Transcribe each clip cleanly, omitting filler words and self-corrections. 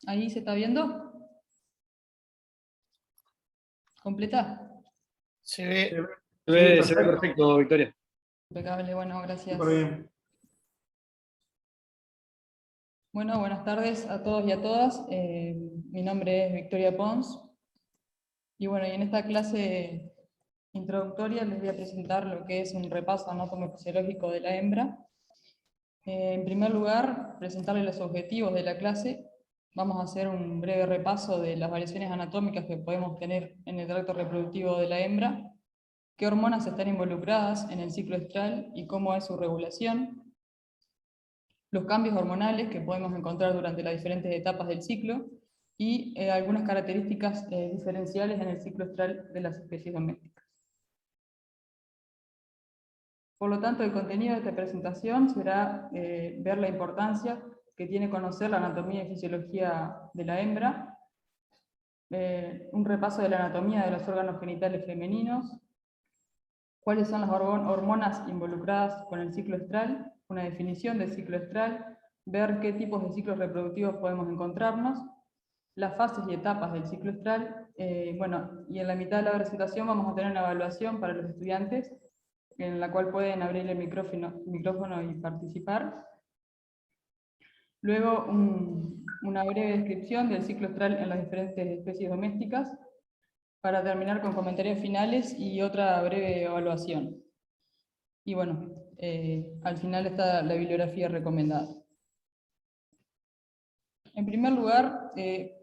¿Ahí se está viendo? ¿Completa? Se ve, se ve perfecto. perfecto, Victoria. Impecable, bueno, gracias. Súper bien. Bueno, buenas tardes a todos y a todas. Mi nombre es Victoria Pons. Y bueno, y en esta clase introductoria les voy a presentar lo que es un repaso anatomofisiológico de la hembra. En primer lugar, presentarles los objetivos de la clase. Vamos a hacer un breve repaso de las variaciones anatómicas que podemos tener en el tracto reproductivo de la hembra, qué hormonas están involucradas en el ciclo estral y cómo es su regulación, los cambios hormonales que podemos encontrar durante las diferentes etapas del ciclo y algunas características diferenciales en el ciclo estral de las especies domésticas. Por lo tanto, el contenido de esta presentación será ver la importancia que tiene conocer la anatomía y fisiología de la hembra, un repaso de la anatomía de los órganos genitales femeninos, cuáles son las hormonas involucradas con el ciclo estral, una definición del ciclo estral, ver qué tipos de ciclos reproductivos podemos encontrarnos, las fases y etapas del ciclo estral, bueno, y en la mitad de la presentación vamos a tener una evaluación para los estudiantes, en la cual pueden abrir el micrófono y participar. Luego, una breve descripción del ciclo estral en las diferentes especies domésticas, para terminar con comentarios finales y otra breve evaluación. Y bueno, al final está la bibliografía recomendada. En primer lugar,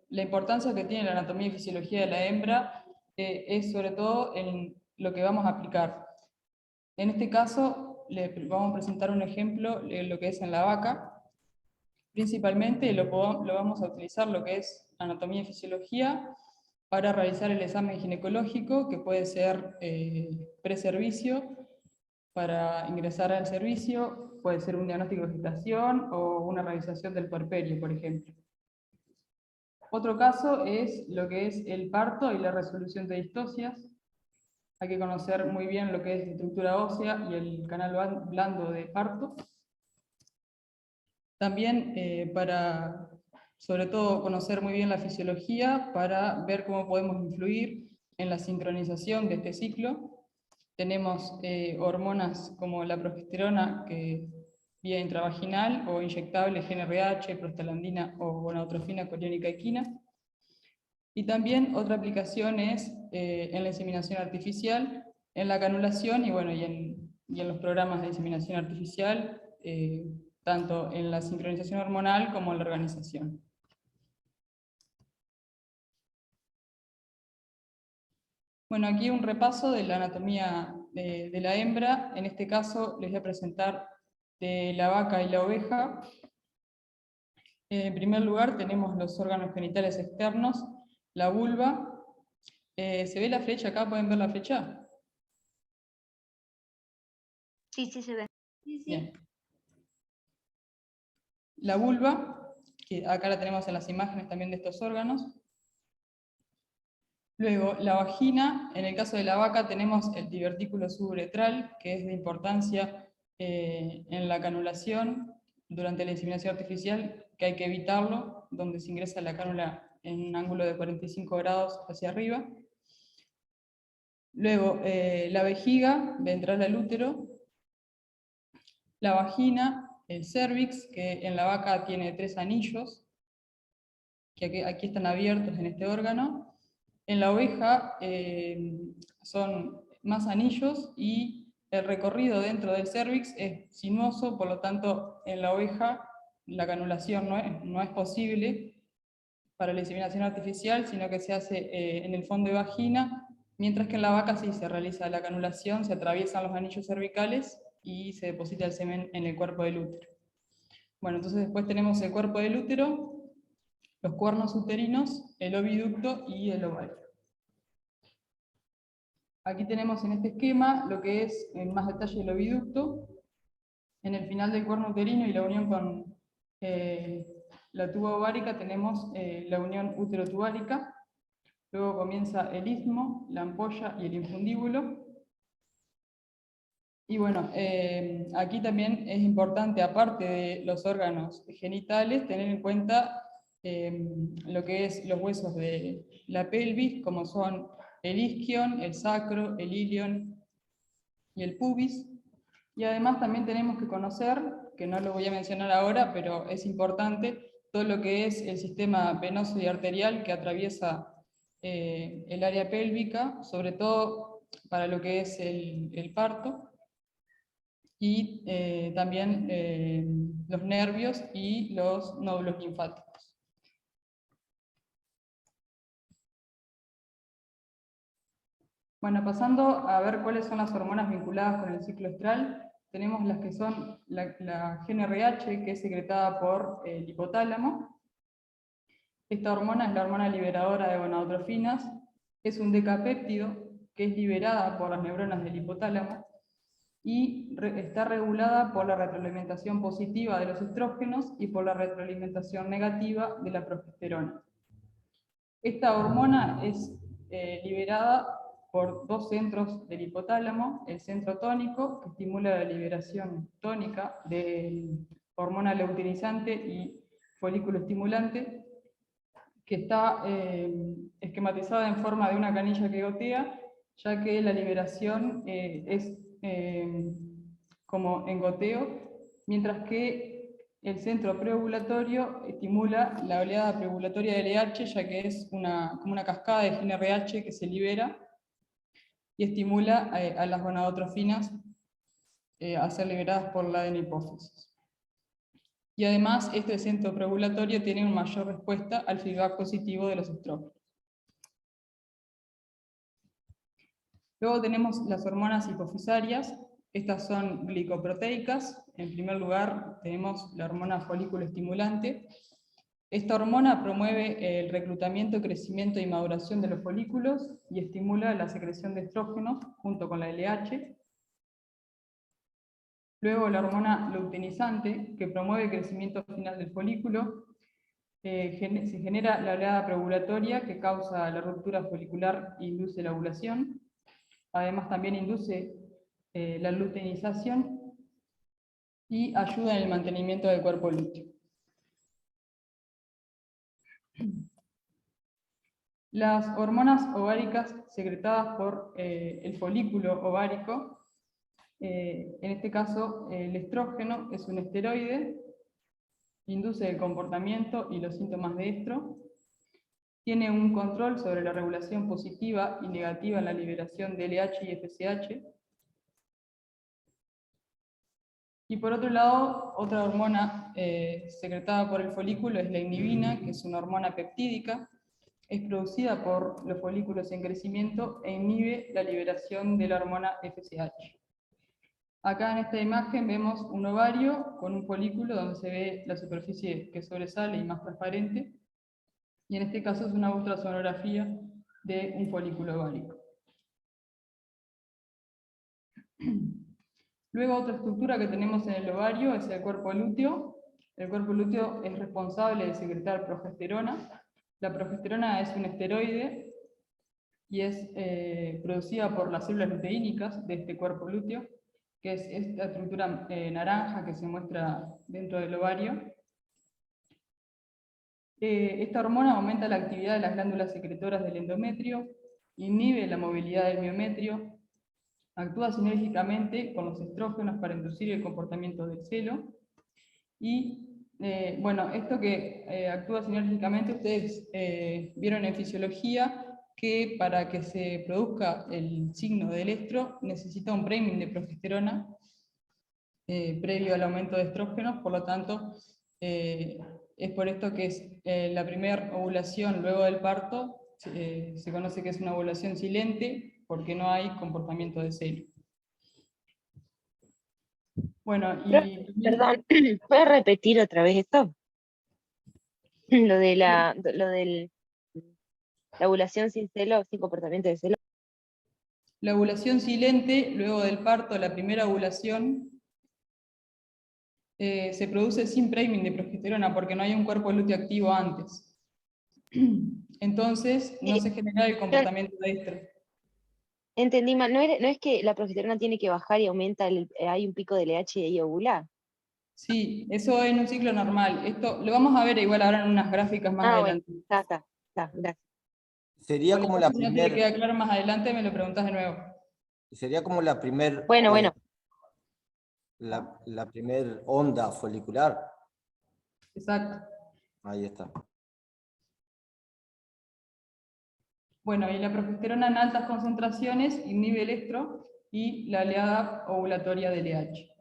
la importancia que tiene la anatomía y fisiología de la hembra es sobre todo en lo que vamos a aplicar. En este caso, le vamos a presentar un ejemplo de lo que es en la vaca. Principalmente lo vamos a utilizar lo que es anatomía y fisiología para realizar el examen ginecológico, que puede ser preservicio, para ingresar al servicio, puede ser un diagnóstico de gestación o una realización del puerperio, por ejemplo. Otro caso es lo que es el parto y la resolución de distocias. Hay que conocer muy bien lo que es la estructura ósea y el canal blando de parto. También para, sobre todo, conocer muy bien la fisiología para ver cómo podemos influir en la sincronización de este ciclo. Tenemos hormonas como la progesterona, que vía intravaginal o inyectable, GnRH, prostaglandina o gonadotrofina coriónica equina. Y también otra aplicación es en la inseminación artificial, en la canulación y, bueno, y en los programas de inseminación artificial, tanto en la sincronización hormonal como en la organización. Bueno, aquí un repaso de la anatomía de la hembra. En este caso les voy a presentar de la vaca y la oveja. En primer lugar tenemos los órganos genitales externos, la vulva. ¿Se ve la flecha acá? ¿Pueden ver la flecha? Sí, sí se ve. Sí, sí. Bien. La vulva, que acá la tenemos en las imágenes también de estos órganos. Luego, la vagina. En el caso de la vaca tenemos el divertículo suburetral, que es de importancia en la canulación durante la inseminación artificial, que hay que evitarlo, donde se ingresa la cánula en un ángulo de 45 grados hacia arriba. Luego, la vejiga, ventral al útero. La vagina, el cérvix, que en la vaca tiene 3 anillos, que aquí están abiertos en este órgano. En la oveja son más anillos y el recorrido dentro del cérvix es sinuoso, por lo tanto en la oveja la canulación no es posible para la inseminación artificial, sino que se hace en el fondo de vagina, mientras que en la vaca sí se realiza la canulación, se atraviesan los anillos cervicales y se deposita el semen en el cuerpo del útero. Bueno, entonces después tenemos el cuerpo del útero, los cuernos uterinos, el oviducto y el ovario. Aquí tenemos en este esquema lo que es en más detalle el oviducto. En el final del cuerno uterino y la unión con la tuba ovárica tenemos la unión útero-tubárica. Luego comienza el istmo, la ampolla y el infundíbulo. Y bueno, aquí también es importante, aparte de los órganos genitales, tener en cuenta lo que es los huesos de la pelvis, como son el isquion, el sacro, el ilion y el pubis. Y además también tenemos que conocer, que no lo voy a mencionar ahora, pero es importante, todo lo que es el sistema venoso y arterial que atraviesa el área pélvica, sobre todo para lo que es el parto, y también los nervios y los nódulos linfáticos. Bueno, pasando a ver cuáles son las hormonas vinculadas con el ciclo estral, tenemos las que son la GnRH, que es secretada por el hipotálamo. Esta hormona es la hormona liberadora de gonadotrofinas, es un decapéptido que es liberada por las neuronas del hipotálamo y está regulada por la retroalimentación positiva de los estrógenos y por la retroalimentación negativa de la progesterona. Esta hormona es liberada por dos centros del hipotálamo, el centro tónico, que estimula la liberación tónica de hormona luteinizante y folículo estimulante, que está esquematizada en forma de una canilla que gotea, ya que la liberación es como en goteo, mientras que el centro preovulatorio estimula la oleada preovulatoria de LH, ya que es como una cascada de GnRH que se libera y estimula a las gonadotrofinas a ser liberadas por la hipófisis. Y además, este centro preovulatorio tiene una mayor respuesta al feedback positivo de los estrógenos. Luego tenemos las hormonas hipofisarias. Estas son glicoproteicas. En primer lugar, tenemos la hormona folículo estimulante. Esta hormona promueve el reclutamiento, crecimiento y maduración de los folículos y estimula la secreción de estrógenos junto con la LH. Luego la hormona luteinizante, que promueve el crecimiento final del folículo. Se genera la oleada preovulatoria que causa la ruptura folicular e induce la ovulación. Además también induce la luteinización y ayuda en el mantenimiento del cuerpo lúteo. Las hormonas ováricas secretadas por el folículo ovárico, en este caso el estrógeno es un esteroide, induce el comportamiento y los síntomas de estro, tiene un control sobre la regulación positiva y negativa en la liberación de LH y FSH. Y por otro lado, otra hormona secretada por el folículo es la inhibina, que es una hormona peptídica, es producida por los folículos en crecimiento e inhibe la liberación de la hormona FSH. Acá en esta imagen vemos un ovario con un folículo donde se ve la superficie que sobresale y más transparente, y en este caso es una ultrasonografía de un folículo ovárico. Luego otra estructura que tenemos en el ovario es el cuerpo lúteo. El cuerpo lúteo es responsable de secretar progesterona. La progesterona es un esteroide y es producida por las células luteínicas de este cuerpo lúteo, que es esta estructura naranja que se muestra dentro del ovario. Esta hormona aumenta la actividad de las glándulas secretoras del endometrio, inhibe la movilidad del miometrio, actúa sinérgicamente con los estrógenos para inducir el comportamiento del celo. Y bueno, esto que actúa sinérgicamente, ustedes vieron en fisiología que para que se produzca el signo del estro necesita un priming de progesterona previo al aumento de estrógenos, por lo tanto es por esto que es la primera ovulación luego del parto se conoce que es una ovulación silente porque no hay comportamiento de celo. Bueno, y Perdón, ¿puedes repetir otra vez esto? Lo de la ovulación sin celo, sin comportamiento de celo. la ovulación silente, luego del parto, la primera ovulación, se produce sin priming de progesterona porque no hay un cuerpo lúteo activo antes. Entonces, no se genera el comportamiento de estro. Entendí mal, no es que la progesterona tiene que bajar y aumenta, hay un pico de LH y ahí ovula. Sí, eso en un ciclo normal. Esto lo vamos a ver igual ahora en unas gráficas más Ah, bueno, adelante. está, gracias. Sería como la Si no te le primer, queda claro más adelante, me lo preguntas de nuevo. sería como la primer, Bueno, la primer onda folicular. Exacto. Ahí está. Bueno, y la progesterona en altas concentraciones inhibe el estro y la oleada ovulatoria del LH.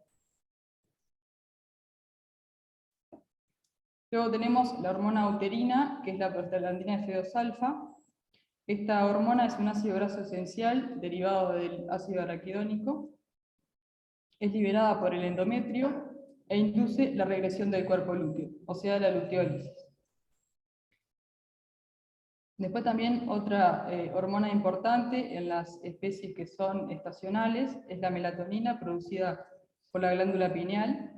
Luego tenemos la hormona uterina, que es la prostaglandina F2-alfa. Esta hormona es un ácido graso esencial derivado del ácido araquidónico. Es liberada por el endometrio e induce la regresión del cuerpo lúteo, o sea, la luteólisis. Después también otra hormona importante en las especies que son estacionales es la melatonina producida por la glándula pineal.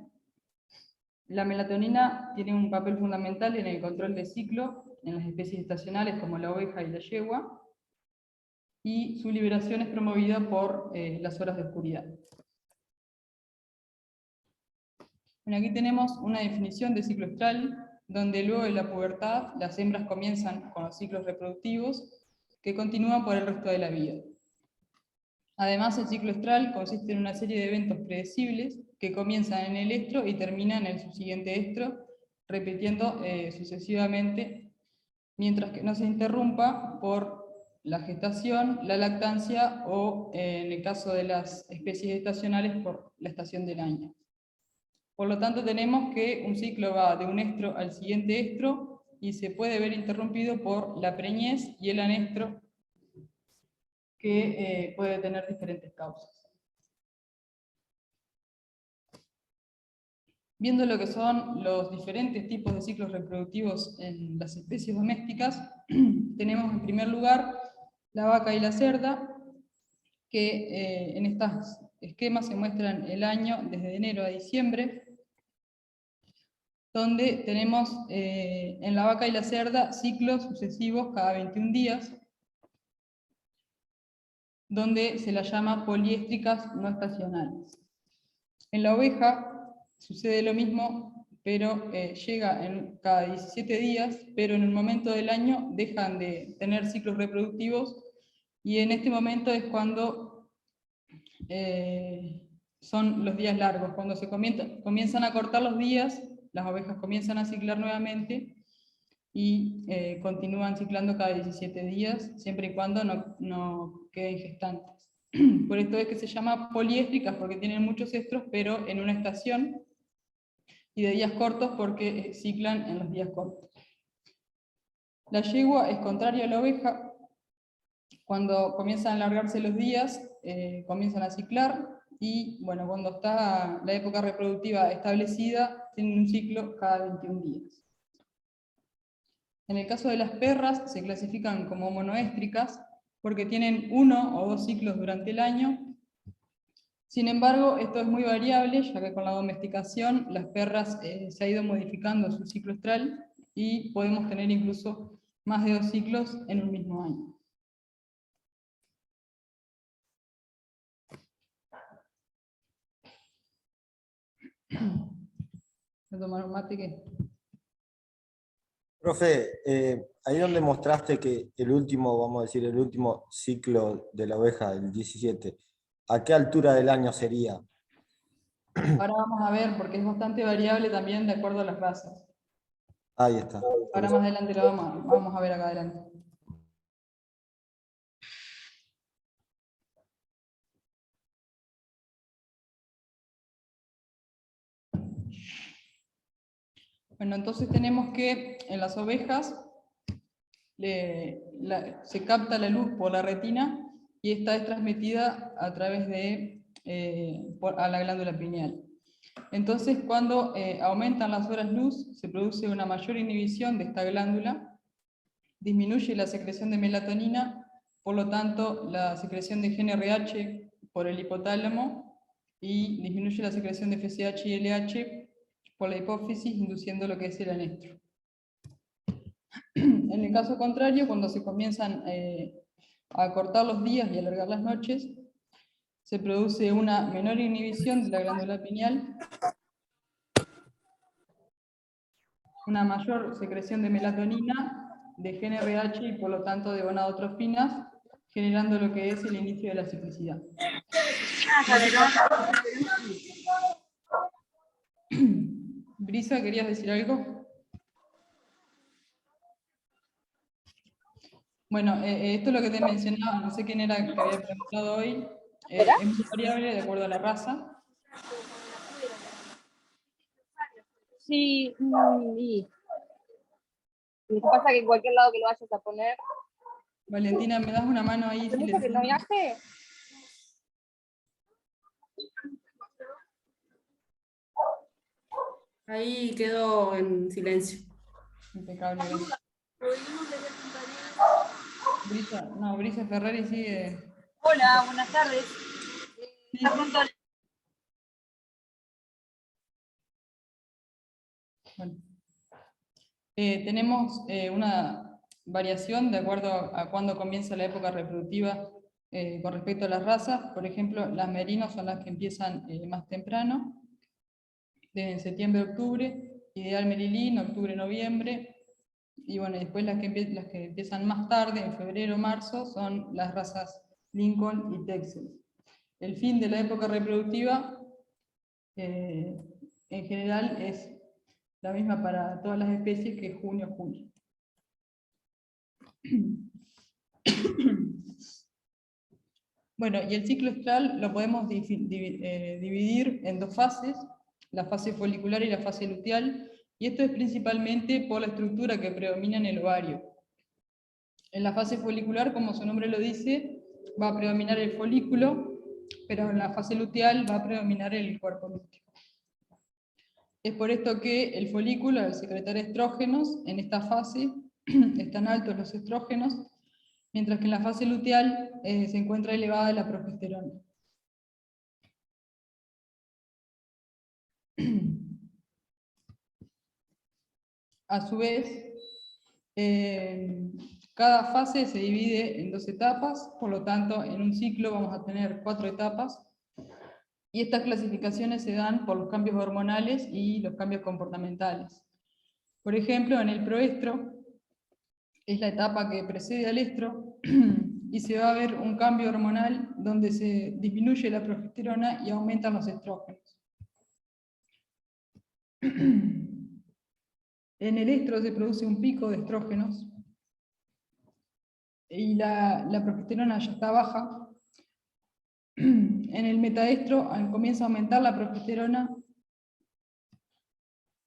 La melatonina tiene un papel fundamental en el control de ciclo en las especies estacionales como la oveja y la yegua, y su liberación es promovida por las horas de oscuridad. Bueno, aquí tenemos una definición de ciclo estral, donde luego de la pubertad las hembras comienzan con los ciclos reproductivos que continúan por el resto de la vida. Además, el ciclo estral consiste en una serie de eventos predecibles que comienzan en el estro y terminan en el subsiguiente estro, repitiendo sucesivamente, mientras que no se interrumpa por la gestación, la lactancia o, en el caso de las especies estacionales, por la estación del año. Por lo tanto, tenemos que un ciclo va de un estro al siguiente estro y se puede ver interrumpido por la preñez y el anestro, que puede tener diferentes causas. Viendo lo que son los diferentes tipos de ciclos reproductivos en las especies domésticas, tenemos en primer lugar la vaca y la cerda, que en estos esquemas se muestran el año desde enero a diciembre, donde tenemos en la vaca y la cerda ciclos sucesivos cada 21 días, donde se las llama poliéstricas no estacionales. En la oveja sucede lo mismo, pero llega cada 17 días, pero en un momento del año dejan de tener ciclos reproductivos, y en este momento es cuando son los días largos, cuando se comienzan a cortar los días, las ovejas comienzan a ciclar nuevamente y continúan ciclando cada 17 días, siempre y cuando no queden gestantes. Por esto es que se llama poliéstricas, porque tienen muchos estros, pero en una estación, y de días cortos porque ciclan en los días cortos. La yegua es contraria a la oveja. Cuando comienzan a alargarse los días, comienzan a ciclar, y bueno, cuando está la época reproductiva establecida, tienen un ciclo cada 21 días. En el caso de las perras, se clasifican como monoéstricas porque tienen 1 o 2 ciclos durante el año. Sin embargo, esto es muy variable, ya que con la domesticación las perras se ha ido modificando su ciclo estral y podemos tener incluso más de 2 ciclos en un mismo año. ¿Voy a tomar un mate qué? Profe, ahí donde mostraste que el último, vamos a decir, el último ciclo de la oveja, el 17, ¿a qué altura del año sería? Ahora vamos a ver, porque es bastante variable también de acuerdo a las razas. Ahí está. Ahora más adelante lo vamos a ver acá adelante. Bueno, entonces tenemos que en las ovejas se capta la luz por la retina, y esta es transmitida a través de a la glándula pineal. Entonces, cuando aumentan las horas luz, se produce una mayor inhibición de esta glándula, disminuye la secreción de melatonina, por lo tanto, la secreción de GnRH por el hipotálamo, y disminuye la secreción de FSH y LH por la hipófisis, induciendo lo que es el anestro. En el caso contrario, cuando se comienzan a cortar los días y alargar las noches, se produce una menor inhibición de la glándula pineal, una mayor secreción de melatonina, de GnRH y por lo tanto de gonadotrofinas, generando lo que es el inicio de la ciclicidad. Brisa, ¿querías decir algo? Bueno, esto es lo que te mencionaba, no sé quién era que había preguntado hoy. Es muy variable de acuerdo a la raza. Sí, y lo que pasa es que en cualquier lado que lo vayas a poner. Valentina, ¿me das una mano ahí? ¿Hace mucho que no viaje? Ahí quedó en silencio. Impecable. Brisa Ferrari sigue. Hola, buenas tardes. Sí. Bueno. Tenemos una variación de acuerdo a cuándo comienza la época reproductiva con respecto a las razas. Por ejemplo, las merinos son las que empiezan más temprano, desde septiembre-octubre, ideal merilín, octubre-noviembre, y bueno, después las que empiezan más tarde, en febrero-marzo, son las razas Lincoln y Texel. El fin de la época reproductiva, en general, es la misma para todas las especies, que es junio-julio. Bueno, y el ciclo estral lo podemos dividir en dos fases, la fase folicular y la fase luteal, y esto es principalmente por la estructura que predomina en el ovario. En la fase folicular, como su nombre lo dice, va a predominar el folículo, pero en la fase luteal va a predominar el cuerpo lúteo. Es por esto que el folículo, al secretar estrógenos, en esta fase están altos los estrógenos, mientras que en la fase luteal se encuentra elevada la progesterona. A su vez, cada fase se divide en dos etapas, por lo tanto, en un ciclo vamos a tener 4 etapas, y estas clasificaciones se dan por los cambios hormonales y los cambios comportamentales. Por ejemplo, en el proestro, es la etapa que precede al estro, y se va a ver un cambio hormonal donde se disminuye la progesterona y aumentan los estrógenos. En el estro se produce un pico de estrógenos, y la progesterona ya está baja. En el metaestro comienza a aumentar la progesterona,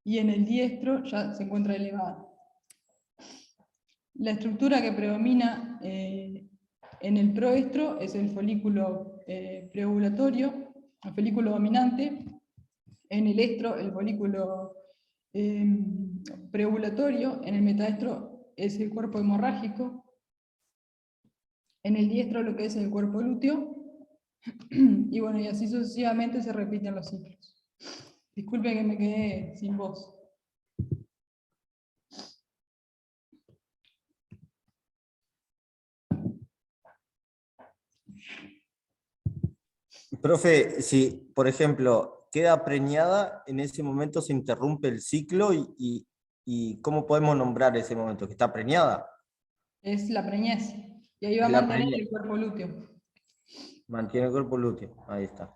y en el diestro ya se encuentra elevada. La estructura que predomina en el proestro es el folículo preovulatorio, el folículo dominante. En el estro, el folículo preovulatorio. En el metaestro es el cuerpo hemorrágico. En el diestro lo que es el cuerpo lúteo. Y bueno, y así sucesivamente se repiten los ciclos. Disculpe que me quedé sin voz. Profe, si por ejemplo queda preñada, en ese momento se interrumpe el ciclo y ¿cómo podemos nombrar ese momento? ¿Que está preñada? Es la preñez. Y ahí va a La mantener preñez. el cuerpo lúteo. Mantiene el cuerpo lúteo, ahí está.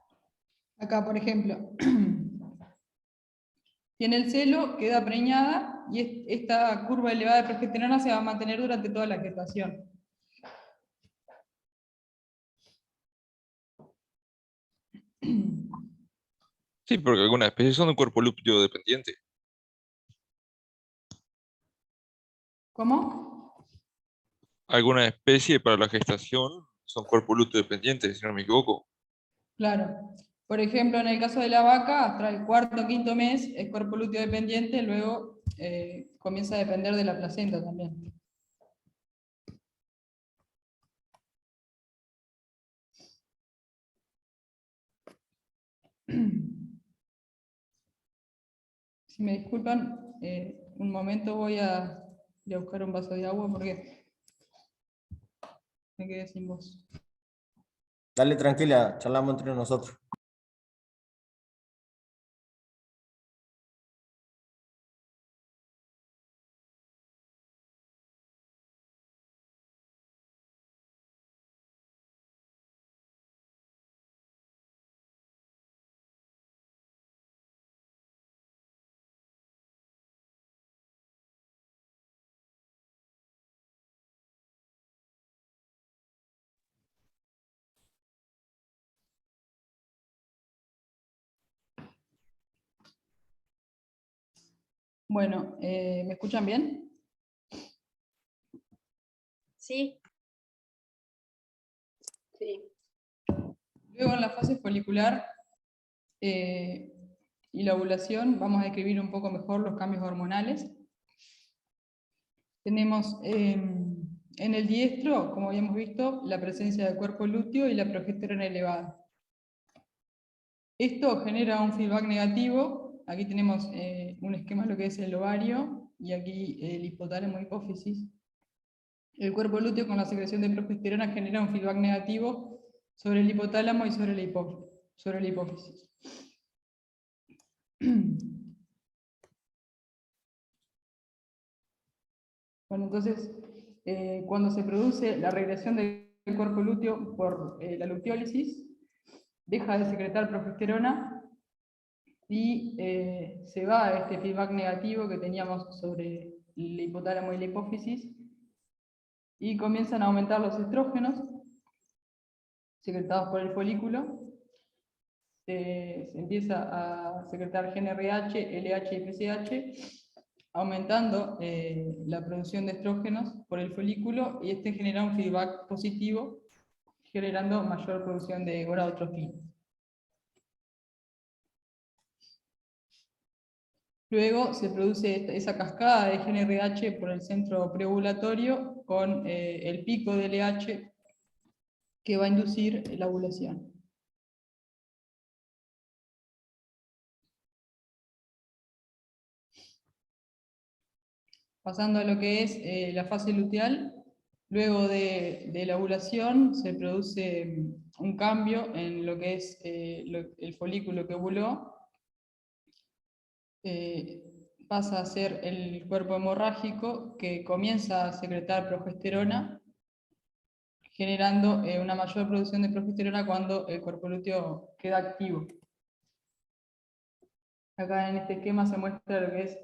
Acá, por ejemplo, tiene el celo, queda preñada, y esta curva elevada de progesterona se va a mantener durante toda la gestación. Sí, porque algunas especies son de un cuerpo lúteo dependiente. ¿Cómo? Algunas especies para la gestación son cuerpo lúteo dependientes, si no me equivoco. Claro. Por ejemplo, en el caso de la vaca, hasta el cuarto o quinto mes es cuerpo lúteo dependiente, luego comienza a depender de la placenta también. Si me disculpan, un momento voy a ir a buscar un vaso de agua porque me quedé sin voz. Dale tranquila, charlamos entre nosotros. Bueno, ¿me escuchan bien? Sí. Sí. Luego en la fase folicular y la ovulación vamos a describir un poco mejor los cambios hormonales. Tenemos en el diestro, como habíamos visto, la presencia del cuerpo lúteo y la progesterona elevada. Esto genera un feedback negativo. Aquí tenemos un esquema de lo que es el ovario y aquí el hipotálamo hipófisis. El cuerpo lúteo con la secreción de progesterona genera un feedback negativo sobre el hipotálamo y sobre la hipófisis. Bueno, entonces, cuando se produce la regresión del cuerpo lúteo por la luteólisis, deja de secretar progesterona y se va a este feedback negativo que teníamos sobre el hipotálamo y la hipófisis y comienzan a aumentar los estrógenos secretados por el folículo. Se empieza a secretar GnRH, LH y FSH, aumentando la producción de estrógenos por el folículo, y este genera un feedback positivo, generando mayor producción de gonadotrofina. Luego se produce esa cascada de GnRH por el centro preovulatorio con el pico de LH que va a inducir la ovulación. Pasando a lo que es la fase luteal, luego de la ovulación se produce un cambio en lo que es el folículo que ovuló. Pasa a ser el cuerpo hemorrágico que comienza a secretar progesterona, generando una mayor producción de progesterona cuando el cuerpo lúteo queda activo. Acá en este esquema se muestra lo que es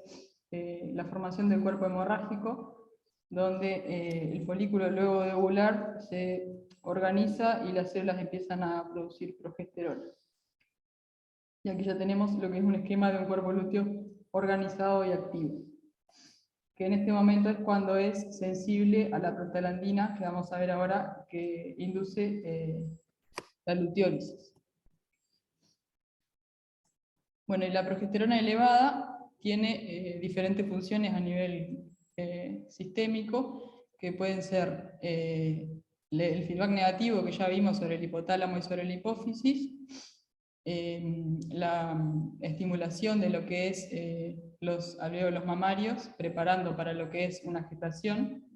la formación del cuerpo hemorrágico, donde el folículo luego de ovular se organiza y las células empiezan a producir progesterona. Y aquí ya tenemos lo que es un esquema de un cuerpo lúteo organizado y activo, que en este momento es cuando es sensible a la prostaglandina, que vamos a ver ahora, que induce la luteólisis. Bueno, y la progesterona elevada tiene diferentes funciones a nivel sistémico, que pueden ser el feedback negativo que ya vimos sobre el hipotálamo y sobre la hipófisis, la estimulación de lo que es los alvéolos mamarios, preparando para lo que es una gestación.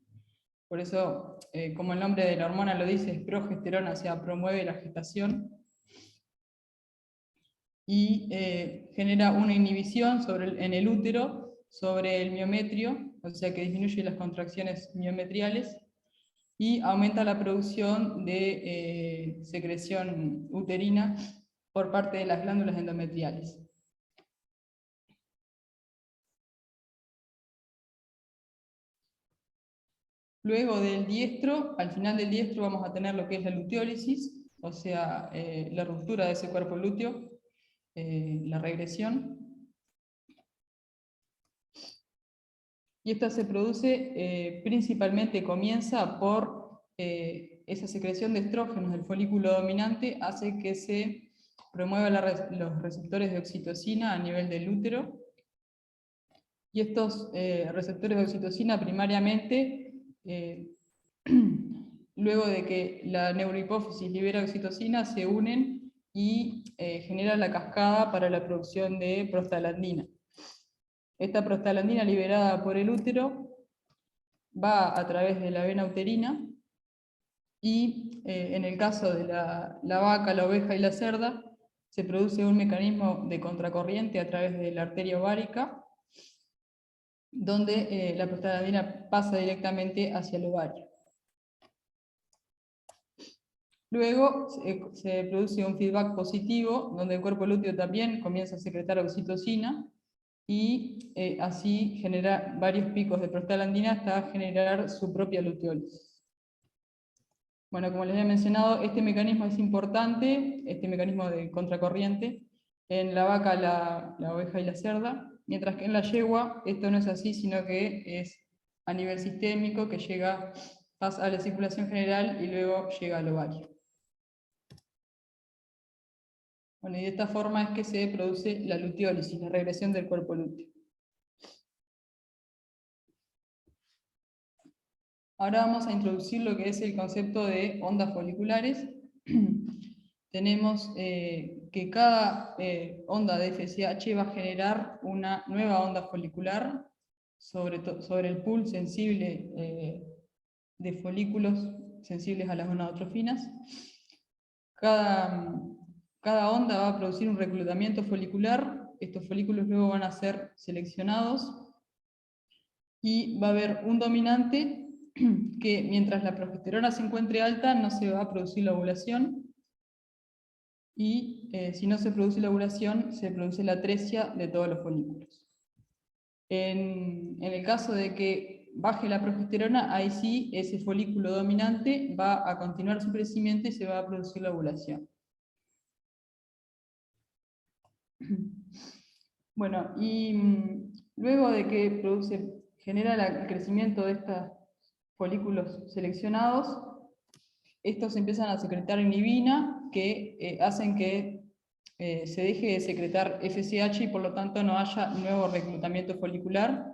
Por eso, como el nombre de la hormona lo dice, es progesterona, o sea, promueve la gestación. Y genera una inhibición en el útero sobre el miometrio, o sea que disminuye las contracciones miometriales y aumenta la producción de secreción uterina por parte de las glándulas endometriales. Luego del diestro, al final del diestro vamos a tener lo que es la luteólisis, o sea, la ruptura de ese cuerpo lúteo, la regresión. Y esta se produce principalmente, comienza por esa secreción de estrógenos del folículo dominante, hace que se promueva los receptores de oxitocina a nivel del útero. Y estos receptores de oxitocina primariamente, luego de que la neurohipófisis libera oxitocina, se unen y generan la cascada para la producción de prostaglandina. Esta prostaglandina liberada por el útero va a través de la vena uterina y en el caso de la vaca, la oveja y la cerda se produce un mecanismo de contracorriente a través de la arteria ovárica, donde la prostaglandina pasa directamente hacia el ovario. Luego se produce un feedback positivo, donde el cuerpo lúteo también comienza a secretar oxitocina, y así genera varios picos de prostaglandina hasta generar su propia luteólisis. Bueno, como les había mencionado, este mecanismo es importante, este mecanismo de contracorriente, en la vaca, la oveja y la cerda, mientras que en la yegua esto no es así, sino que es a nivel sistémico, que pasa a la circulación general y luego llega al ovario. Bueno, y de esta forma es que se produce la luteólisis, la regresión del cuerpo lúteo. Ahora vamos a introducir lo que es el concepto de ondas foliculares. Tenemos que cada onda de FSH va a generar una nueva onda folicular sobre el pool sensible de folículos sensibles a las gonadotrofinas. Cada onda va a producir un reclutamiento folicular, estos folículos luego van a ser seleccionados, y va a haber un dominante que mientras la progesterona se encuentre alta no se va a producir la ovulación, y si no se produce la ovulación se produce la atresia de todos los folículos. En el caso de que baje la progesterona, ahí sí ese folículo dominante va a continuar su crecimiento y se va a producir la ovulación. Bueno, y luego de que genera el crecimiento de estos folículos seleccionados, estos empiezan a secretar inhibina, que hacen que se deje de secretar FSH y por lo tanto no haya nuevo reclutamiento folicular.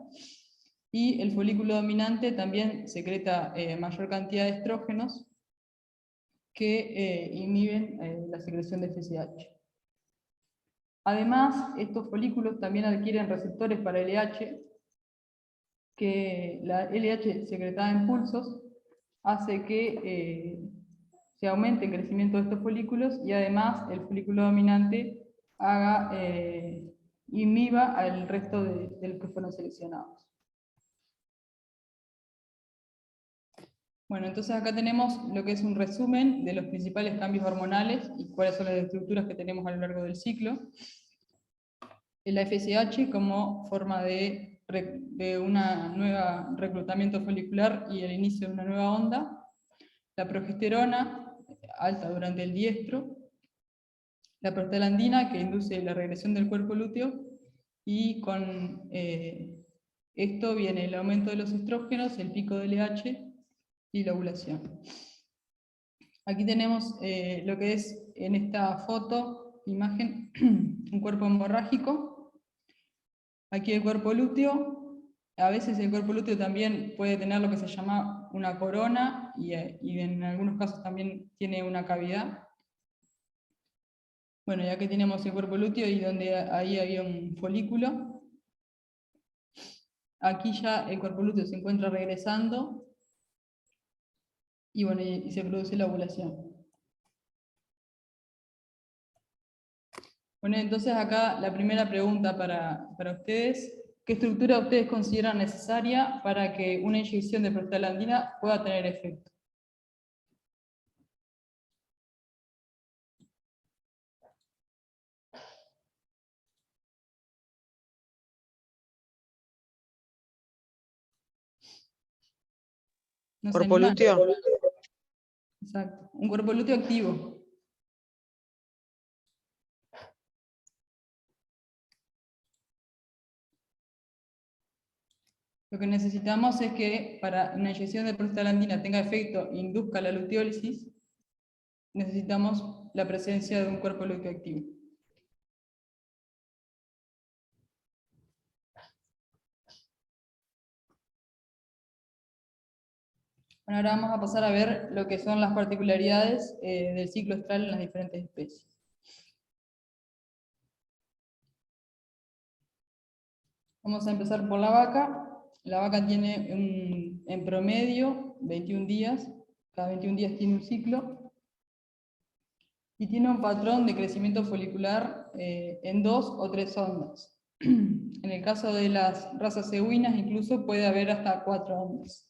Y el folículo dominante también secreta mayor cantidad de estrógenos que inhiben la secreción de FSH. Además, estos folículos también adquieren receptores para LH, que la LH secretada en pulsos hace que se aumente el crecimiento de estos folículos, y además el folículo dominante inhiba al resto de los que fueron seleccionados. Bueno, entonces acá tenemos lo que es un resumen de los principales cambios hormonales y cuáles son las estructuras que tenemos a lo largo del ciclo. La FSH como forma de un nuevo reclutamiento folicular y el inicio de una nueva onda. La progesterona, alta durante el diestro. La prostaglandina, que induce la regresión del cuerpo lúteo. Y con esto viene el aumento de los estrógenos, el pico del LH y la ovulación. Aquí tenemos lo que es en esta imagen, un cuerpo hemorrágico. Aquí el cuerpo lúteo. A veces el cuerpo lúteo también puede tener lo que se llama una corona, y en algunos casos también tiene una cavidad. Bueno, y aquí tenemos el cuerpo lúteo y donde ahí había un folículo. Aquí ya el cuerpo lúteo se encuentra regresando, y bueno, y se produce la ovulación. Bueno, entonces acá la primera pregunta para ustedes: ¿qué estructura ustedes consideran necesaria para que una inyección de prostaglandina pueda tener efecto? ¿No se ¿Cuerpo animan? lúteo? Exacto, un cuerpo lúteo activo. Lo que necesitamos es que para una inyección de prostaglandina tenga efecto e induzca la luteólisis, necesitamos la presencia de un cuerpo lúteo activo. Bueno, ahora vamos a pasar a ver lo que son las particularidades del ciclo estral en las diferentes especies. Vamos a empezar por la vaca. La vaca tiene en promedio 21 días, cada 21 días tiene un ciclo, y tiene un patrón de crecimiento folicular en 2 o 3 ondas. En el caso de las razas equinas incluso puede haber hasta 4 ondas.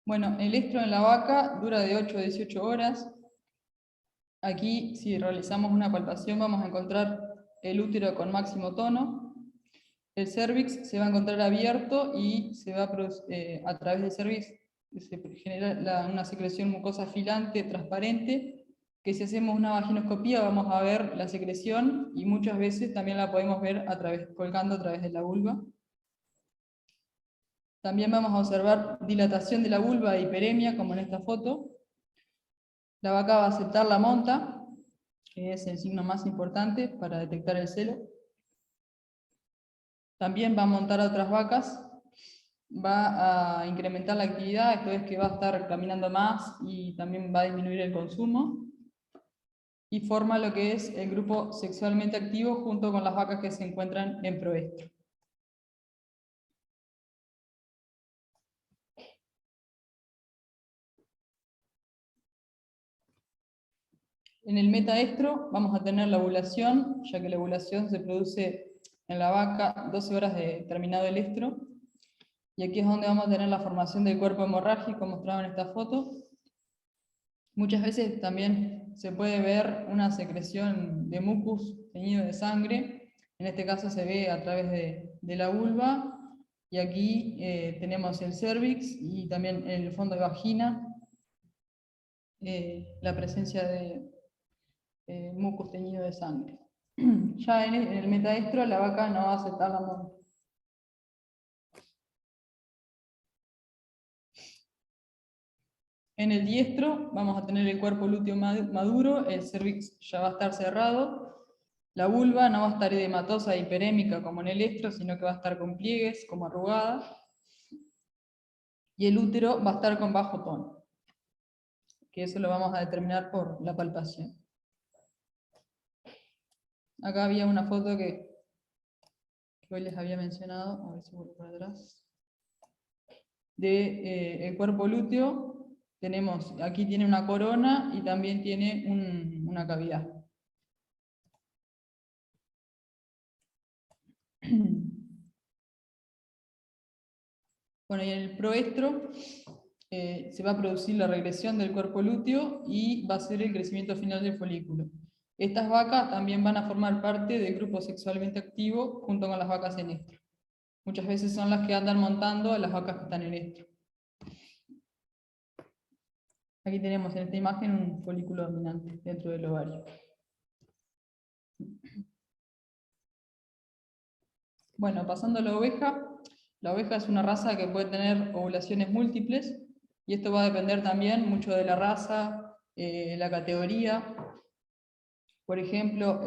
Bueno, el estro en la vaca dura de 8 a 18 horas. Aquí, si realizamos una palpación, vamos a encontrar el útero con máximo tono. El cérvix se va a encontrar abierto y se va a a través del cérvix se genera una secreción mucosa filante transparente que si hacemos una vaginoscopía vamos a ver la secreción y muchas veces también la podemos ver colgando a través de la vulva. También vamos a observar dilatación de la vulva e hiperemia, como en esta foto. La vaca va a aceptar la monta, que es el signo más importante para detectar el celo. También va a montar a otras vacas, va a incrementar la actividad, esto es que va a estar caminando más y también va a disminuir el consumo. Y forma lo que es el grupo sexualmente activo junto con las vacas que se encuentran en proestro. En el metaestro vamos a tener la ovulación, ya que la ovulación se produce en la vaca 12 horas de terminado el estro. Y aquí es donde vamos a tener la formación del cuerpo hemorrágico mostrado en esta foto. Muchas veces también se puede ver una secreción de mucus teñido de sangre. En este caso se ve a través de la vulva. Y aquí tenemos el cérvix y también en el fondo de vagina la presencia de mucus teñido de sangre. Ya en el metaestro la vaca no va a aceptar la monta. En el diestro vamos a tener el cuerpo lúteo maduro, el cérvix ya va a estar cerrado, la vulva no va a estar edematosa e hiperémica como en el estro, sino que va a estar con pliegues, como arrugada, y el útero va a estar con bajo tono, que eso lo vamos a determinar por la palpación. Acá había una foto que hoy les había mencionado, a ver si vuelvo para atrás, de el cuerpo lúteo. Tenemos, aquí tiene una corona y también tiene una cavidad. Bueno, y en el proestro se va a producir la regresión del cuerpo lúteo y va a ser el crecimiento final del folículo. Estas vacas también van a formar parte del grupo sexualmente activo junto con las vacas en estro. Muchas veces son las que andan montando a las vacas que están en estro. Aquí tenemos en esta imagen un folículo dominante dentro del ovario. Bueno, pasando a la oveja es una raza que puede tener ovulaciones múltiples, y esto va a depender también mucho de la raza, la categoría. Por ejemplo,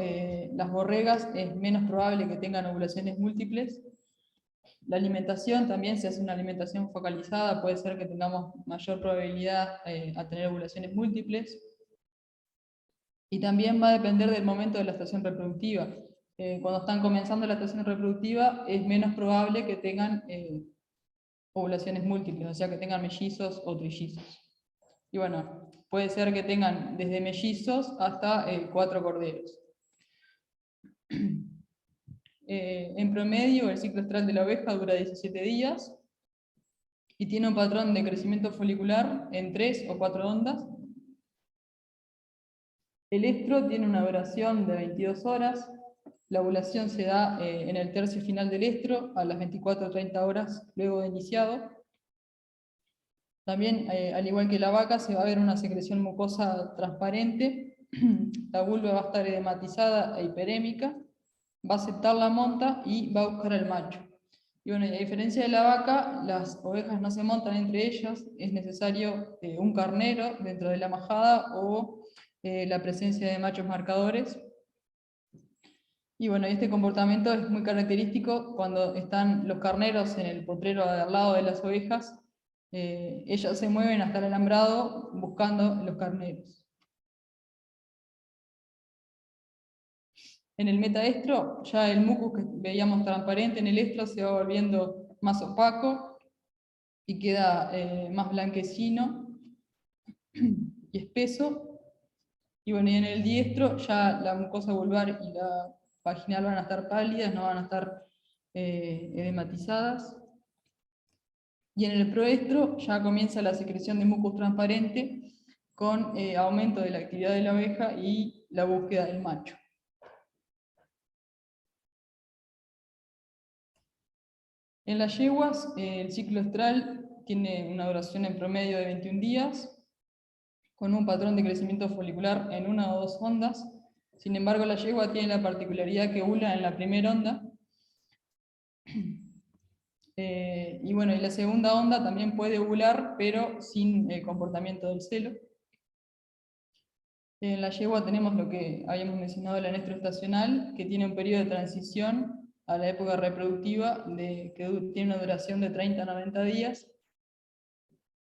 las borregas es menos probable que tengan ovulaciones múltiples. La alimentación también, si hace una alimentación focalizada, puede ser que tengamos mayor probabilidad a tener ovulaciones múltiples. Y también va a depender del momento de la estación reproductiva. Cuando están comenzando la estación reproductiva, es menos probable que tengan ovulaciones múltiples, o sea, que tengan mellizos o trillizos. Y bueno, puede ser que tengan desde mellizos hasta 4 corderos. En promedio, el ciclo estral de la oveja dura 17 días y tiene un patrón de crecimiento folicular en 3 o 4 ondas. El estro tiene una duración de 22 horas. La ovulación se da en el tercio final del estro, a las 24 o 30 horas luego de iniciado. También, al igual que la vaca, se va a ver una secreción mucosa transparente. La vulva va a estar edematizada e hiperémica. Va a aceptar la monta y va a buscar al macho. Y bueno, y a diferencia de la vaca, las ovejas no se montan entre ellas, es necesario un carnero dentro de la majada o la presencia de machos marcadores. Y bueno, este comportamiento es muy característico cuando están los carneros en el potrero al lado de las ovejas. Ellas se mueven hasta el alambrado buscando los carneros. En el metaestro, ya el mucus que veíamos transparente en el estro se va volviendo más opaco y queda más blanquecino y espeso. Y bueno, y en el diestro ya la mucosa vulvar y la vaginal van a estar pálidas, no van a estar edematizadas. Y en el proestro ya comienza la secreción de mucus transparente con aumento de la actividad de la oveja y la búsqueda del macho. En las yeguas, el ciclo estral tiene una duración en promedio de 21 días. con un patrón de crecimiento folicular en una o dos ondas. Sin embargo, la yegua tiene la particularidad que ovula en la primera onda. Y bueno, y la segunda onda también puede ovular, pero sin el comportamiento del celo. En la yegua tenemos lo que habíamos mencionado, el anestro estacional, que tiene un periodo de transición a la época reproductiva que tiene una duración de 30 a 90 días.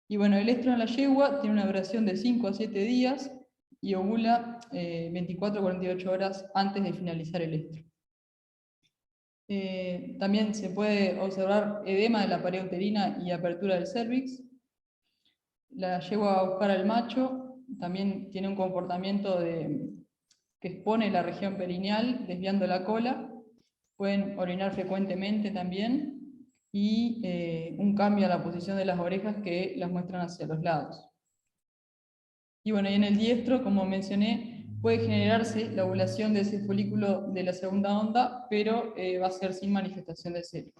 Y bueno, el estro en la yegua tiene una duración de 5 a 7 días y ovula 24 a 48 horas antes de finalizar el estro. También se puede observar edema de la pared uterina y apertura del cervix. La yegua va a buscar al macho, también tiene un comportamiento que expone la región perineal, desviando la cola. Pueden orinar frecuentemente también, y un cambio a la posición de las orejas que las muestran hacia los lados. Y bueno, y en el diestro, como mencioné, puede generarse la ovulación de ese folículo de la segunda onda, pero va a ser sin manifestación de celo.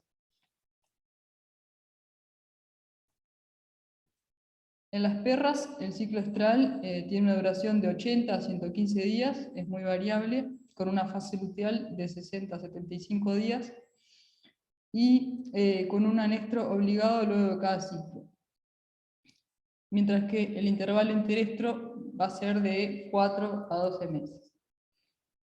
En las perras, el ciclo estral tiene una duración de 80 a 115 días, es muy variable, con una fase luteal de 60 a 75 días, y con un anestro obligado luego de cada ciclo. Mientras que el intervalo interestro va a ser de 4 a 12 meses.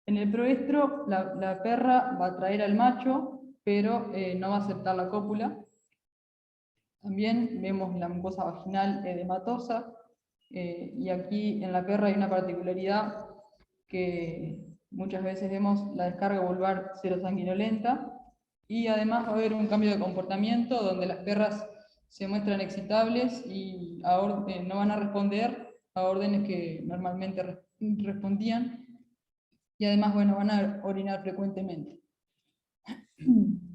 En el proestro, la perra va a atraer al macho, pero no va a aceptar la cópula. También vemos la mucosa vaginal edematosa, y aquí en la perra hay una particularidad que muchas veces vemos la descarga vulvar serosanguinolenta, y además va a haber un cambio de comportamiento donde las perras se muestran excitables y no van a responder a órdenes que normalmente respondían, y además, bueno, van a orinar frecuentemente.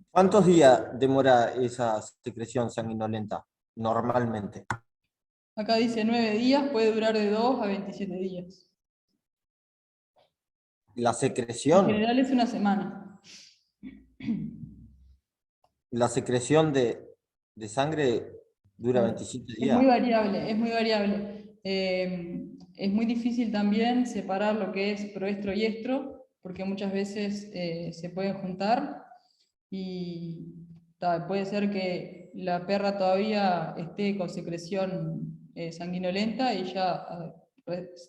¿Cuántos días demora esa secreción sanguinolenta normalmente? Acá dice 9 días, puede durar de 2 a 27 días. La En secreción, general es una semana. la secreción de sangre dura 27 Es muy días. variable, es muy variable. Es muy difícil también separar lo que es proestro y estro, porque muchas veces se pueden juntar, y puede ser que la perra todavía esté con secreción sanguinolenta y ya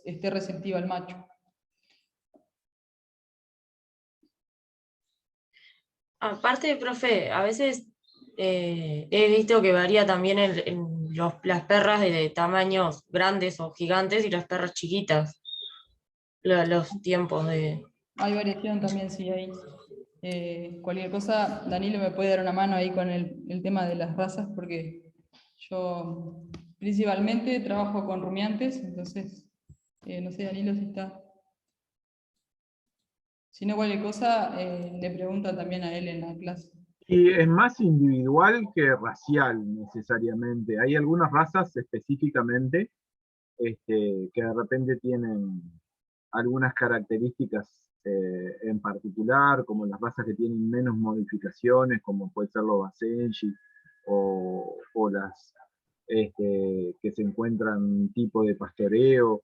esté receptiva al macho. Aparte, profe, a veces he visto que varía también las perras de tamaños grandes o gigantes y las perras chiquitas, los tiempos de... Hay variación también, sí, hay. Cualquier cosa, Danilo me puede dar una mano ahí con el tema de las razas, porque yo principalmente trabajo con rumiantes, entonces, no sé, Danilo, si está. Si no, cualquier cosa, le pregunta también a él en la clase. Y es más individual que racial necesariamente. Hay algunas razas específicamente que de repente tienen algunas características en particular, como las razas que tienen menos modificaciones, como puede ser los Basenji, o las que se encuentran tipo de pastoreo,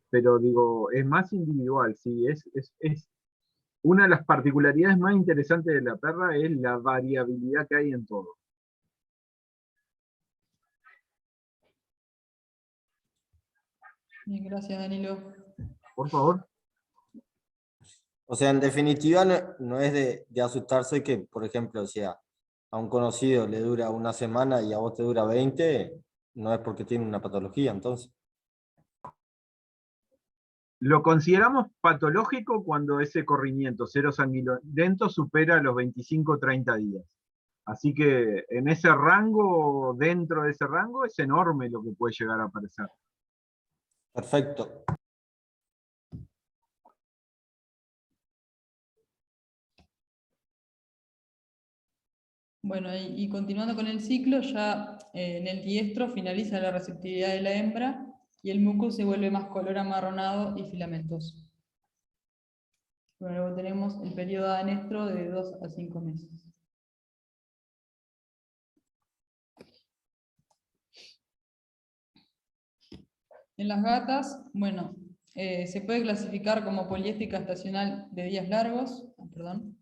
pero digo, es más individual, sí, es una de las particularidades más interesantes de la perra es la variabilidad que hay en todo. Bien, gracias, Danilo. Por favor. O sea, en definitiva, no es de asustarse que, por ejemplo, o sea, a un conocido le dura una semana y a vos te dura 20, no es porque tiene una patología, entonces. Lo consideramos patológico cuando ese corrimiento cero sanguinolento supera los 25-30 días. Así que en ese rango, dentro de ese rango, es enorme lo que puede llegar a aparecer. Perfecto. Bueno, y continuando con el ciclo, ya en el diestro finaliza la receptividad de la hembra y el muco se vuelve más color amarronado y filamentoso. Luego tenemos el periodo de anestro de 2 a 5 meses. En las gatas, bueno, se puede clasificar como poliéstica estacional de días largos. Perdón.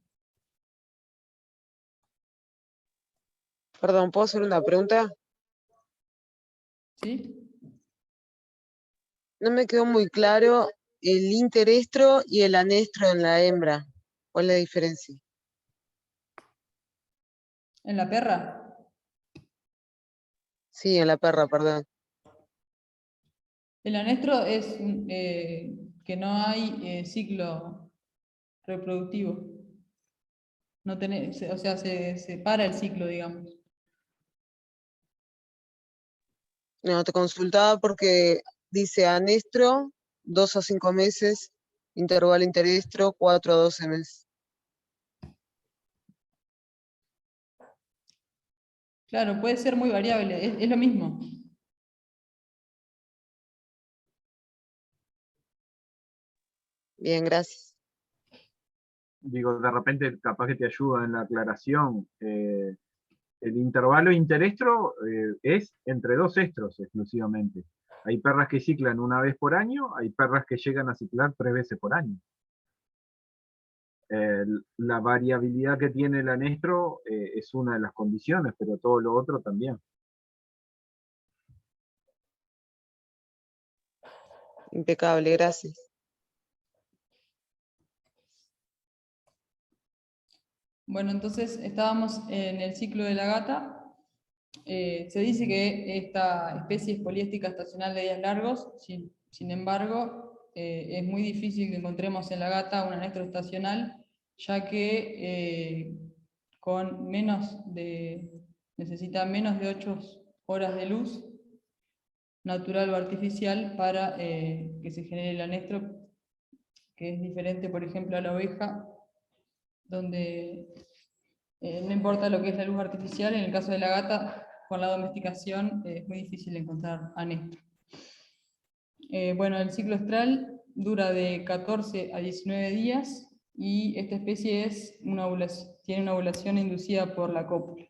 Perdón, ¿puedo hacer una pregunta? ¿Sí? No me quedó muy claro el interestro y el anestro en la hembra. ¿Cuál es la diferencia? ¿En la perra? Sí, en la perra, perdón. El anestro es que no hay ciclo reproductivo. No o sea, se para el ciclo, digamos. No, te consultaba porque dice anestro, 2 a 5 meses, intervalo interestro, 4 a 12 meses. Claro, puede ser muy variable, es lo mismo. Bien, gracias. Digo, de repente capaz que te ayuda en la aclaración. El intervalo interestro es entre 2 estros exclusivamente. Hay perras que ciclan una vez por año, hay perras que llegan a ciclar 3 veces por año. La variabilidad que tiene el anestro es una de las condiciones, pero todo lo otro también. Impecable, gracias. Bueno, entonces estábamos en el ciclo de la gata. Se dice que esta especie es poliéstica estacional de días largos, sin embargo, es muy difícil que encontremos en la gata un anestro estacional, ya que necesita menos de 8 horas de luz, natural o artificial, para que se genere el anestro, que es diferente, por ejemplo, a la oveja, donde no importa lo que es la luz artificial. En el caso de la gata, con la domesticación es muy difícil encontrar anestro. Bueno, el ciclo estral dura de 14 a 19 días y esta especie tiene una ovulación inducida por la cópula.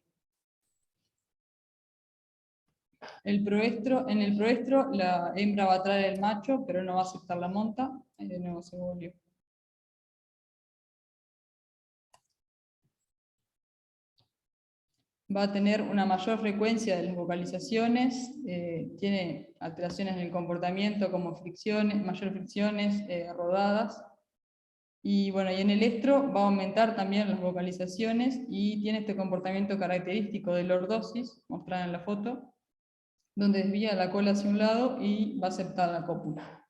En el proestro la hembra va a traer el macho, pero no va a aceptar la monta. Ahí de nuevo se volvió. Va a tener una mayor frecuencia de las vocalizaciones, tiene alteraciones en el comportamiento como fricciones, mayores fricciones, rodadas. Y bueno, y en el estro va a aumentar también las vocalizaciones y tiene este comportamiento característico de lordosis, mostrada en la foto, donde desvía la cola hacia un lado y va a aceptar la cópula.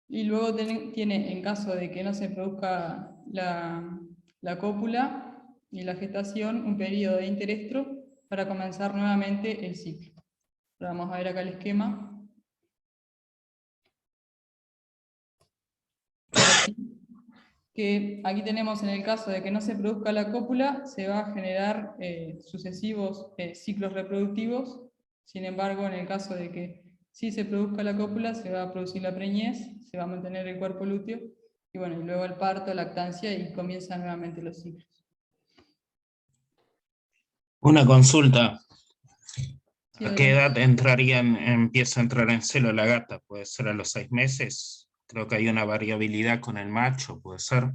Y luego tiene, en caso de que no se produzca la cópula y la gestación, un periodo de interestro para comenzar nuevamente el ciclo. Ahora vamos a ver acá el esquema. Que aquí tenemos, en el caso de que no se produzca la cópula, se va a generar sucesivos ciclos reproductivos. Sin embargo, en el caso de que sí se produzca la cópula, se va a producir la preñez, se va a mantener el cuerpo lúteo, y bueno, y luego el parto, lactancia, y comienzan nuevamente los ciclos. Una consulta. Sí, ¿A qué adelante. edad empieza a entrar en celo la gata? ¿Puede ser a los 6 meses? Creo que hay una variabilidad con el macho, ¿puede ser?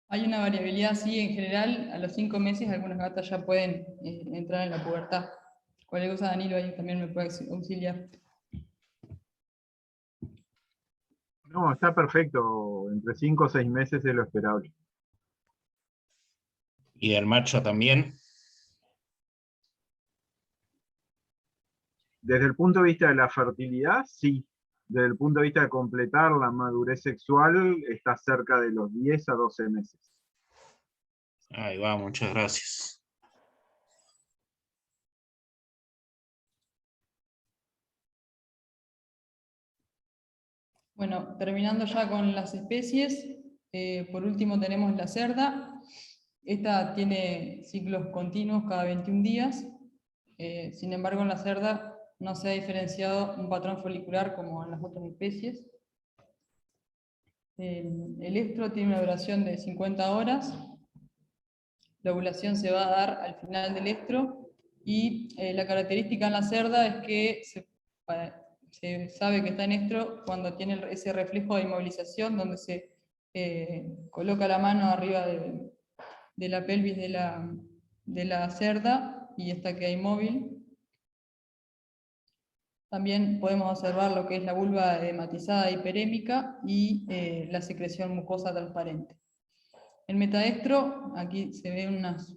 Hay una variabilidad, sí, en general, a los 5 meses algunas gatas ya pueden entrar en la pubertad. Cualquier cosa, Danilo ahí también me puede auxiliar. No, está perfecto. Entre 5 o 6 meses es lo esperable. ¿Y el macho también? Desde el punto de vista de la fertilidad, sí. Desde el punto de vista de completar la madurez sexual, está cerca de los 10 a 12 meses. Ahí va, muchas gracias. Bueno, terminando ya con las especies, por último tenemos la cerda. Esta tiene ciclos continuos cada 21 días. Sin embargo, en la cerda no se ha diferenciado un patrón folicular como en las otras especies. El estro tiene una duración de 50 horas. La ovulación se va a dar al final del estro y la característica en la cerda es que se sabe que está en estro cuando tiene ese reflejo de inmovilización donde se coloca la mano arriba de la pelvis de la cerda y esta queda inmóvil. También podemos observar lo que es la vulva edematizada hiperémica y la secreción mucosa transparente. En metaestro, aquí se ven unas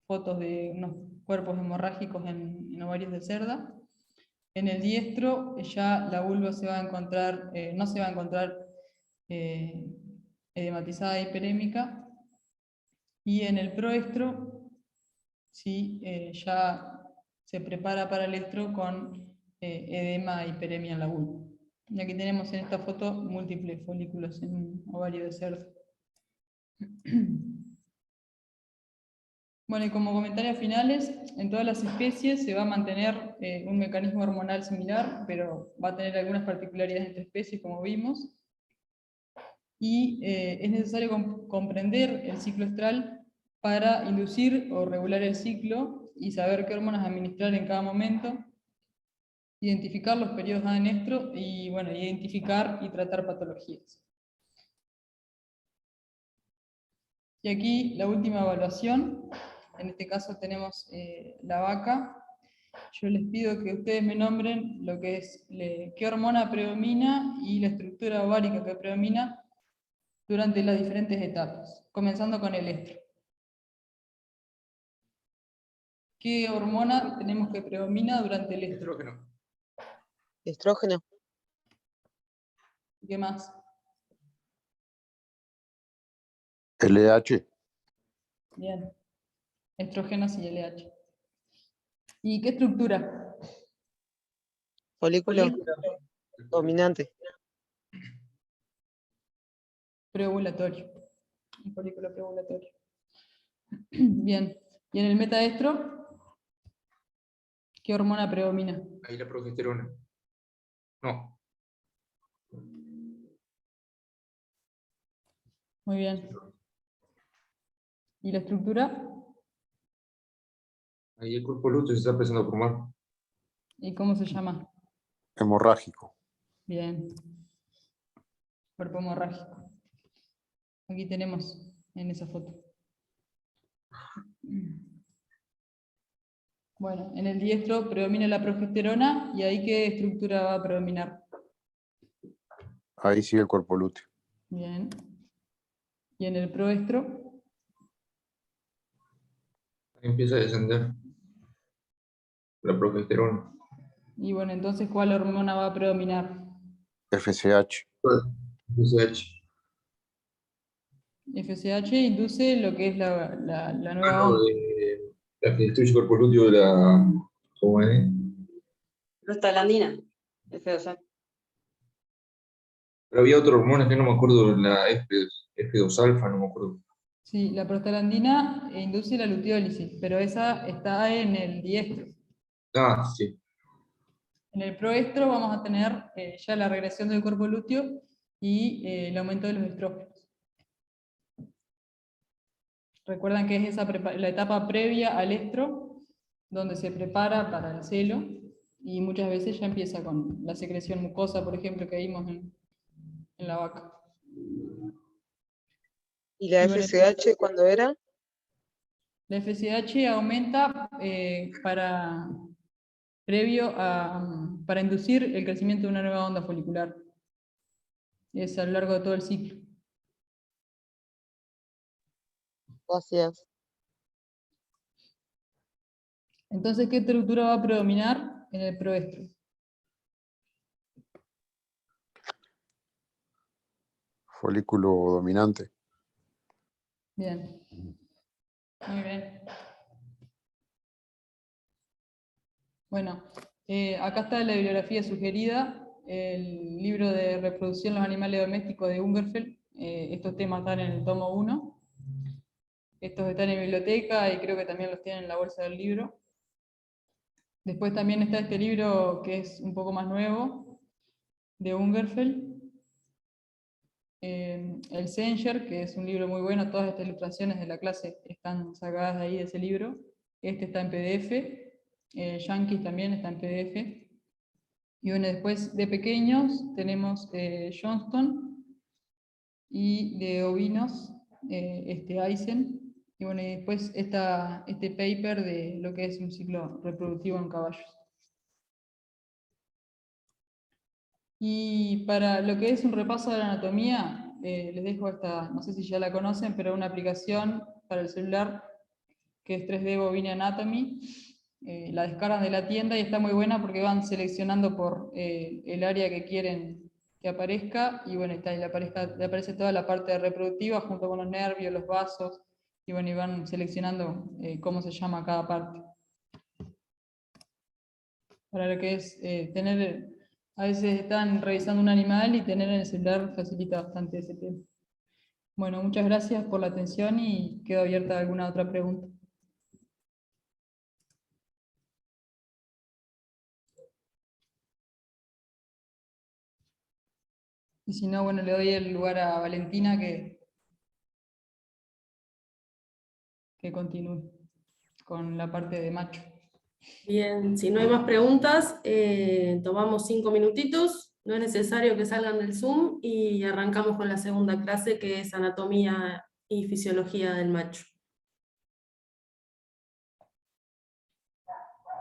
fotos de unos cuerpos hemorrágicos en ovarios de cerda. En el diestro ya la vulva se va a encontrar, no se va a encontrar edematizada hiperémica. Y en el proestro, sí, ya se prepara para el estro con edema e hiperemia en la vulva. Y aquí tenemos en esta foto múltiples folículos en un ovario de cerdo. Bueno, y como comentarios finales, en todas las especies se va a mantener un mecanismo hormonal similar, pero va a tener algunas particularidades entre especies, como vimos. Y es necesario comprender el ciclo estral para inducir o regular el ciclo y saber qué hormonas administrar en cada momento, identificar los periodos adenestro y, bueno, identificar y tratar patologías. Y aquí la última evaluación. En este caso tenemos la vaca. Yo les pido que ustedes me nombren lo que es qué hormona predomina y la estructura ovárica que predomina durante las diferentes etapas, comenzando con el estro. ¿Qué hormona tenemos que predomina durante el estro? Estrógeno. ¿Qué más? LH. Bien. Estrógenos y LH. ¿Y qué estructura? Folículo dominante. Preovulatorio. Un folículo preovulatorio. Bien. ¿Y en el metaestro? ¿Qué hormona predomina? Ahí la progesterona. No. Muy bien. ¿Y la estructura? Ahí el cuerpo lúteo se está empezando a formar. ¿Y cómo se llama? Hemorrágico. Bien. Cuerpo hemorrágico. Aquí tenemos en esa foto. Bueno, en el diestro predomina la progesterona y ahí ¿qué estructura va a predominar? Ahí sigue el cuerpo lúteo. Bien. ¿Y en el proestro? Ahí empieza a descender la progesterona. Y bueno, entonces ¿cuál hormona va a predominar? FSH. FSH. FSH induce lo que es la nueva onda. La que destruye el cuerpo lúteo de la... ¿Cómo es? Prostaglandina. F2A. Pero había otra hormona que no me acuerdo, la F2 alfa, no me acuerdo. Sí, la prostaglandina induce la luteólisis, pero esa está en el diestro. Ah, sí. En el proestro vamos a tener ya la regresión del cuerpo lúteo y el aumento de los estrógenos. Recuerdan que es la etapa previa al estro, donde se prepara para el celo, y muchas veces ya empieza con la secreción mucosa, por ejemplo, que vimos en la vaca. ¿Y la bueno, FSH cuándo era? La FSH aumenta para inducir el crecimiento de una nueva onda folicular. Es a lo largo de todo el ciclo. Gracias. Entonces, ¿qué estructura va a predominar en el proestro? Folículo dominante. Bien. Muy bien. Bueno, acá está la bibliografía sugerida, el libro de reproducción de los animales domésticos de Ungerfeld. Estos temas están en el tomo 1. Estos están en biblioteca y creo que también los tienen en la bolsa del libro. Después también está este libro que es un poco más nuevo, de Ungerfeld. El Senger, que es un libro muy bueno, todas estas ilustraciones de la clase están sacadas de ahí de ese libro. Este está en PDF. Yankees también está en PDF. Y bueno, después de pequeños tenemos Johnston, y de ovinos, Eisen. Y bueno, y después este paper de lo que es un ciclo reproductivo en caballos. Y para lo que es un repaso de la anatomía, les dejo esta, no sé si ya la conocen, pero una aplicación para el celular que es 3D Bovine Anatomy. La descargan de la tienda y está muy buena porque van seleccionando por el área que quieren que aparezca, y bueno, le aparece toda la parte reproductiva junto con los nervios, los vasos, y bueno, y van seleccionando cómo se llama cada parte. Para lo que es tener, a veces están revisando un animal y tener en el celular facilita bastante ese tema. Bueno, muchas gracias por la atención y quedo abierta a alguna otra pregunta. Y si no, bueno, le doy el lugar a Valentina que continúe con la parte de macho. Bien, si no hay más preguntas, tomamos 5 minutitos, no es necesario que salgan del Zoom y arrancamos con la segunda clase que es anatomía y fisiología del macho.